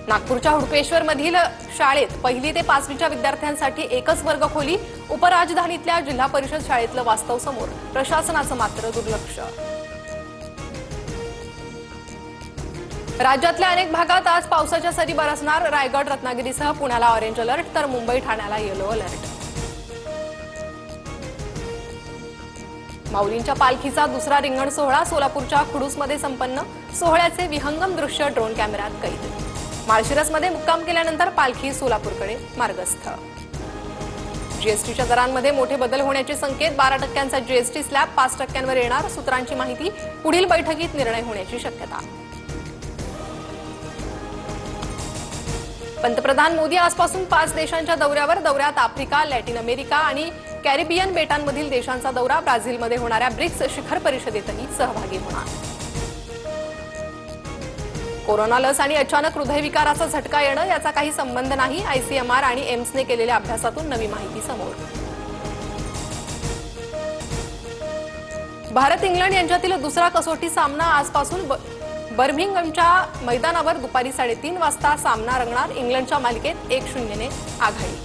नागपूरच्या हुडकेश्वर मधील शाळेत 1ली ते 5वीच्या विद्यार्थ्यांसाठी एकच वर्ग खोली. उपराजधानीतल्या जिल्हा परिषद शाळेतलं वास्तव समोर, प्रशासनाचं मात्र दुर्लक्ष. राज्यातल्या अनेक भागात आज पावसाच्या सरी बरसणार. रायगड रत्नागिरीसह पुण्याला ऑरेंज अलर्ट तर मुंबई ठाण्याला येलो अलर्ट. माऊलींच्या पालखीचा दुसरा रिंगण सोहळा सोलापूरच्या खुडूसमध्ये संपन्न. सोहळ्याचे विहंगम दृश्य ड्रोन कॅमेऱ्यात कैद. माळशिरसमध्ये मुक्काम केल्यानंतर पालखी सोलापूरकडे मार्गस्थ. जीएसटीच्या दरांमध्ये मोठे बदल होण्याचे संकेत. 12% जीएसटी स्लॅब 5% येणार. सूत्रांची माहिती. पुढील बैठकीत निर्णय होण्याची शक्यता. पंतप्रधान मोदी आजपासून 5 देशांच्या दौऱ्यात आफ्रिका, लॅटिन अमेरिका आणि कॅरिबियन बेटांमधील देशांचा दौरा. ब्राझीलमध्ये होणाऱ्या ब्रिक्स शिखर परिषदेतही सहभागी होणार. कोरोना लस आणि अचानक हृदयविकाराचा झटका येणं याचा काही संबंध नाही. आयसीएमआर आणि एम्सने केलेल्या अभ्यासातून नवी माहिती समोर. भारत इंग्लंड यांच्यातील दुसरा कसोटी सामना आजपासून बर्मिंगहमच्या मैदानावर दुपारी 3:30 वाजता सामना रंगणार. इंग्लंडच्या मालिकेत 1-0 ने आघाडी.